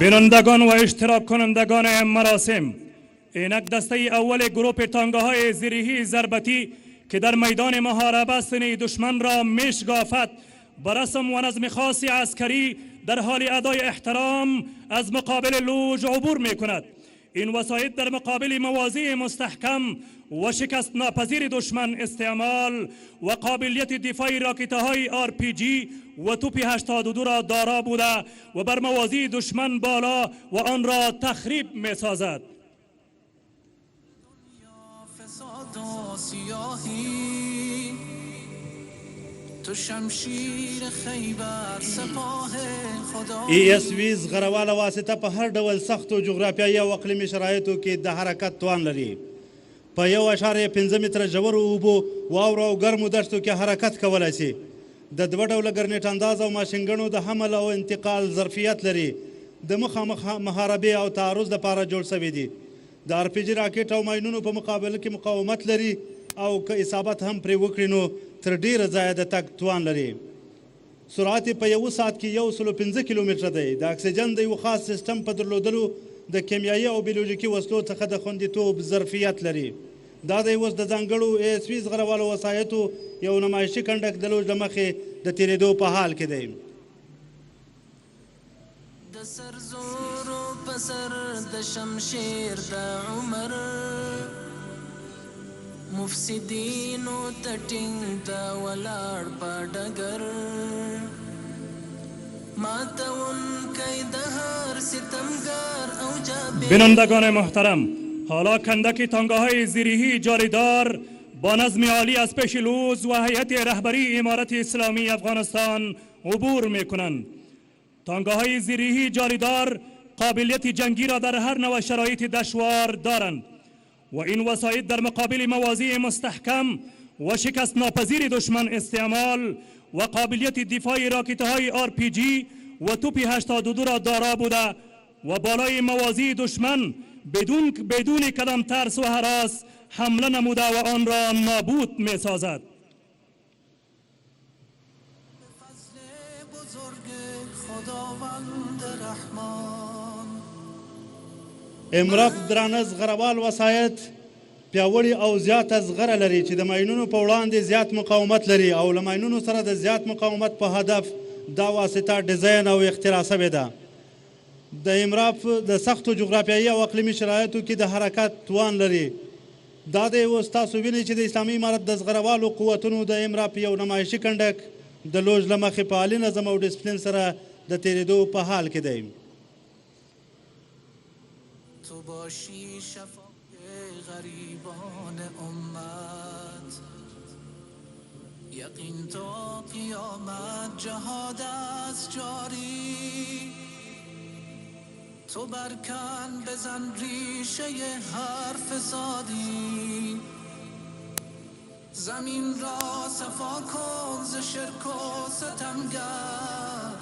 بینندگان و اشتراک کنندگان مراسم، اینک دسته اول گروپ تانگاهای زیریهی ضربتی که در میدان محاربه سینه دشمن را میشگافد به رسم و نظم خاص عسکری در حال ادای احترام از مقابل لوج عبور می کند. این وسایط در مقابل موازی مستحکم و شکست ناپذیر دشمن استعمال و قابلیت دفاعی راکت‌های RPG و توپ 82 را دارا بوده و بر موازی دشمن بالا و آن را تخریب می سازد. ESV زغروال واسطه په هر ډول سختو جغرافیایي او اقلیمي شرایطو کې د حرکت توان لري. په 1.5 متره ژورو اوبو، واورو او ګرمو دښتو کې حرکت کولی شي. د 2 ډوله ګرنیټ انداز او ماشینګنو د حمل او انتقال ظرفیت لري. د مخامخ محاربې او تعرض لپاره جوړ شوي دي. د RPG راکټ او ماینونو په مقابله کې مقاومت لري او که اصابت هم پرې وکړي نو تر ډیره ځایه د تګ توان لري. سرعت په 1 ساعت کې 105 کیلومتره دی. د اکسیجن د یو خاص سیستم په درلودلو د کیمیایي او بیولوژیکي وسلو څخه د خوندیتوب ظرفیت لري. دا د اوس د ځانګړو ESV زغروالو وسایطو یو نمایشي کنډک د لوج له مخې د تېرېدو په حال کې دی. د سرزورو په سر د شمشیر د عمر مفسدینو ته ټینګ د ولاړ په ډګر ماتونکی د هر ستمګار او جابر. بینندگان محترم، حالا کندک تانگاهای زیریهی جاریدار با نظم عالی از پیش لوز و هیئت رهبری امارت اسلامی افغانستان عبور می کنند. تانگاهای زیریهی جاریدار قابلیت جنگی را در هر نوع شرایط دشوار دارند و این وسایط در مقابل موازی مستحکم و شکست ناپذیر دشمن استعمال و قابلیت دفاعی راکت‌های RPG و توپ 82 را دارا بوده و بالای موازی دشمن بدون کدام ترس و هراس حمله نموده و آن را نابود می سازد. امراب درانه زغروال وسایط پیاوړي او زیاته زغره لري چې د ماینونو په وړاندې زیات مقاومت لري او له ماینونو سره د زیات مقاومت په هدف دا واسطه ډیزاین او اختراع شوې ده. د امراب د سختو جغرافیایي او اقلیمي شرایطو کې د حرکت توان لري. دا د اوس تاسو وینئ چې د اسلامي امارت د زغروالو قوتونو د امراب یو نمایشي کنډک د لوج له مخې په عالي نظم او ډسپلین سره د تېرېدو په حال کې دی. تو باشی شفای غریبان امت، یقین تا قیامت جهاد است جاری. تو برکن بزن ریشه هر فسادی، زمین را صفا کن ز شرک و ستمگر.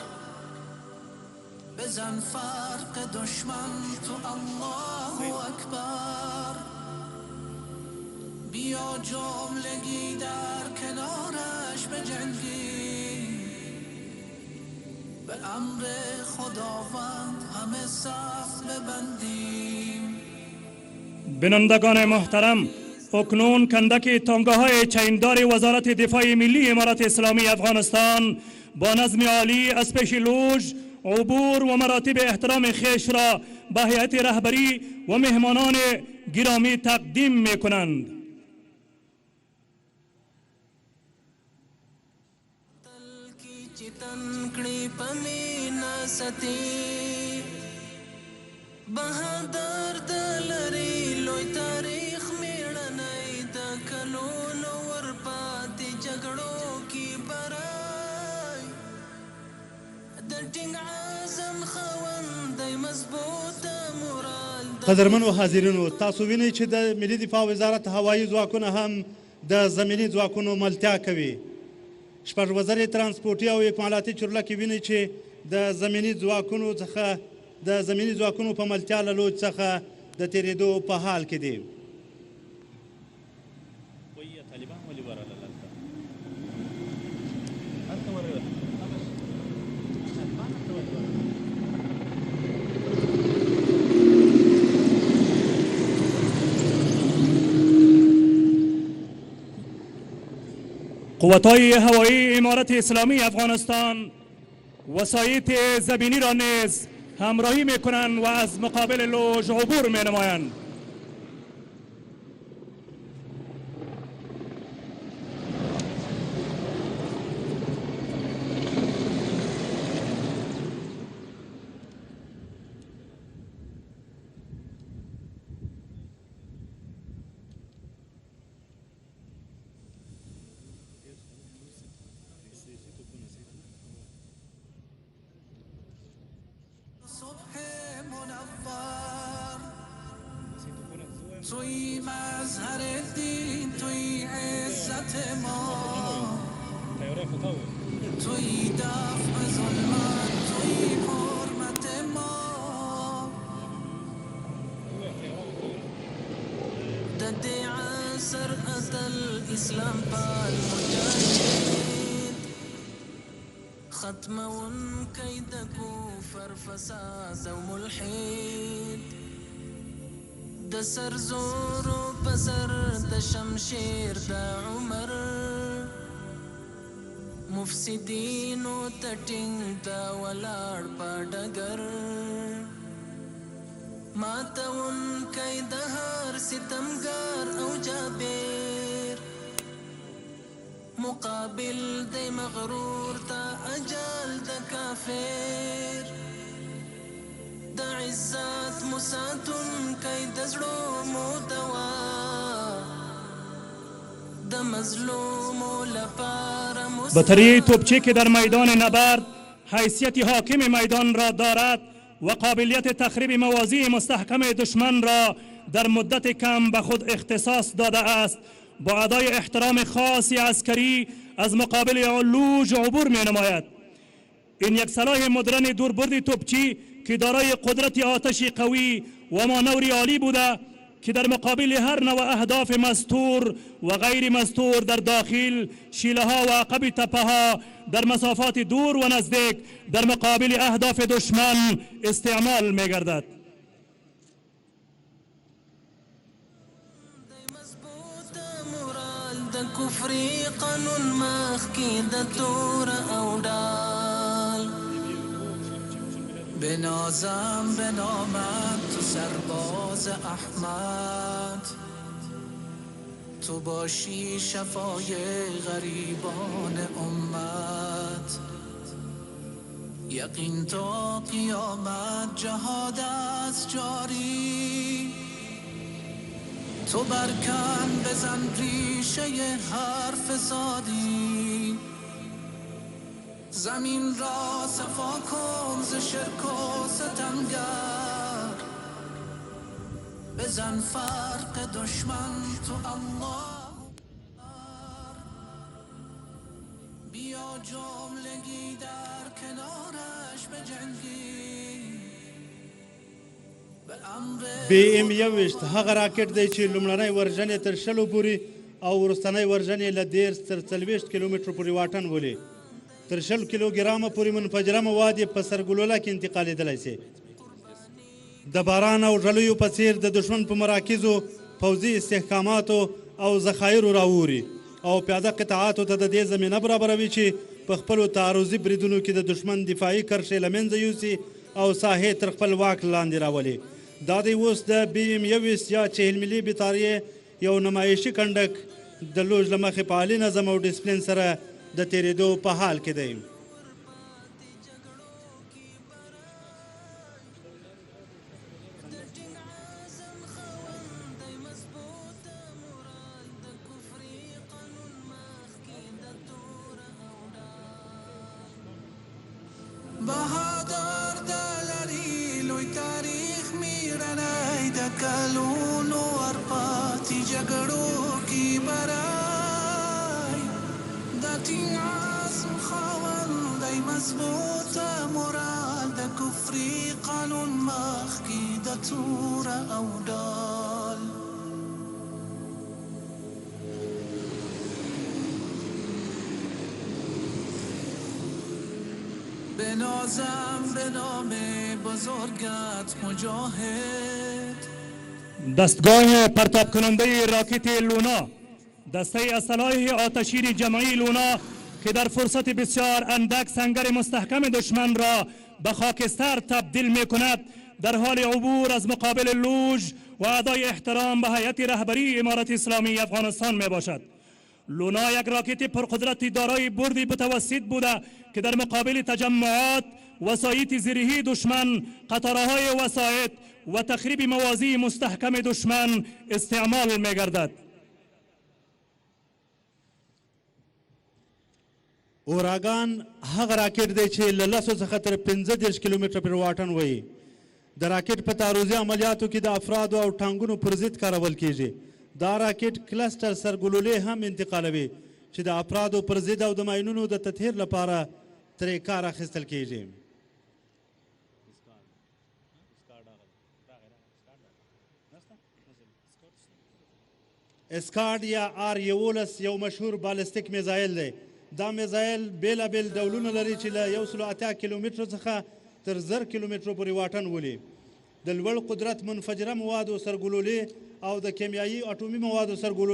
بزن فرق دشمن تو الله اکبر. بیا جملگی در کنارش بجنگی، به امر خداوند همه صف ببندیم. بینندگان محترم، اکنون کندک تانگاهای چیندار وزارت دفاع ملی امارت اسلامی افغانستان با نظم عالی از پیش لوج عبور و مراتب احترام خیش را به هیئت رهبری و مهمانان گرامی تقدیم می کنند. بهادر دلری لوی تاریخ میړنی د کلونو ورپاتې جګړو کې برای د ټینګ عزم خوندی مضبوط مورال. قدرمنو حاضرینو، تاسو وینئ چې د ملي دفاع وزارت هوایي ځواکونه هم د زمیني ځواکونو ملتیا کوي. شپږ وزرې ترانسپورټي او اکمالاتي چورلکې وینئ چې د زمیني ځواکونو په ملتیا له لوج څخه د تېرېدو په حال کې دي. قوت‌های هوایی امارت اسلامی افغانستان وسایط زمینی را نیز همراهی می‌کنند و از مقابل لوژ عبور می‌نمایند. توی مظهر دین، توی عزت ما، توی دفع ظلمت، توی حرمت ما. د دې عصر اتل اسلام پال مجاهد، ختمونکی د کفر فساد او ملحد. د سر زورو پسر د شمشیر د عمر، مفسدینو ته ټینګ د ولاړ په ډګر. ماتونکی د هر ستمګار او جابر، مقابل د مغرور ته اجل د کافر. د عزت مساتونکی د زړو مو دوا، د مظلومو لپاره بطریه توپچی که در میدان نبرد حیثیت حاکم میدان را دارد و قابلیت تخریب مواضع مستحکم دشمن را در مدت کم به خود اختصاص داده است، با ادای احترام خاصی عسکری از مقابل لوژ عبور می نماید. این یک سلاح مدرن دوربرد توپچی که دارای قدرت آتشی قوی و مانوری عالی بوده که در مقابل هر نوع اهداف مستور و غیر مستور در داخل، شیله ها و عقب تپه ها در مسافات دور و نزدیک در مقابل اهداف دشمن استعمال می گردد. کفری قانون مخکی د تور او ډال، بنازم بنامت تو سرباز احمد، تو باشی شفای غریبان امت. یقین تا قیامت جهاد است جاری، تو برکن بزن ریشه هر فسادی. زمین را صفا کن ز شرک و ستمگر، بزن فرق دشمن تو الله. بیا جملگی در کنارش بجنگی. BM-21 هغه راکټ دی چې لومړنی ورژن یې تر 100 پورې او وروستنی ورژن یې له 10 تر 40 کیلومترو پورې واټن ولي. تر 100 کیلوګرامه پورې منفجره مواد یې په سرګلوله کې انتقالېدلی سي. د باران او ژلیو په څېر د دشمن په مراکزو پوځي استحکاماتو او ذخایرو راووري او پیاده قطعاتو ته د دې زمینه برابروي چې په خپلو تعرضي بریدونو کې د دشمن دفاعي کرښې له منځه یوسي او ساحې تر خپل واک لاندې راولي. دا دی اوس د BM-21 یا 40 ملي بطاریې یو نمایشي کنډک د لوژ له مخې په عالي نظم او ډسپلین سره د تېرېدو په حال کې دی. بهادر دلری لوی تاریخ میرنی د کلونو ورپاتې جګړو کې برای د ټینګ عزم خاوندی مضبوط مراد د کفري قانون مخکې د توره او ډال بنازم به نام بزرگت مجاهد. دستگاه پرتاب کننده راکت لونا، دسته اسلحه آتشین جمعی لونا که در فرصت بسیار اندک سنگر مستحکم دشمن را به خاکستر تبدیل می کند، در حال عبور از مقابل لوژ و ادای احترام به هیئت رهبری امارت اسلامی افغانستان می باشد. لونا یک راکت پرقدرت دارای بردی متوسط بوده که در مقابل تجمعات وسایط زیرهی دشمن، قطارهای وسایط و تخریب موازی مستحکم دشمن استعمال می گردد. اوراگان هغه راکټ دی چې له 10 څخه تر 15 کیلومتره پر واټن وي. د راکټ په تعرضي عملیاتو کې د افرادو او ټانګونو پر ضد کارول کیږي. دا راکټ کلسټر سرګلولې هم انتقالوي چې د افرادو پر ضد او د ماینونو د تطهیر لپاره ترې کار اخیستل کیږي. اسکاډ یا R11 یو مشهور بالستیک میزایل دی. دا میزایل بیلابیل ډولونه لري چې له 108 کیلومترو څخه تر 1000 کیلومترو پورې واټن ولي. د لوړ قدرت منفجره موادو سرګلولې او د کیمیایي اټومي موادو سرګلولې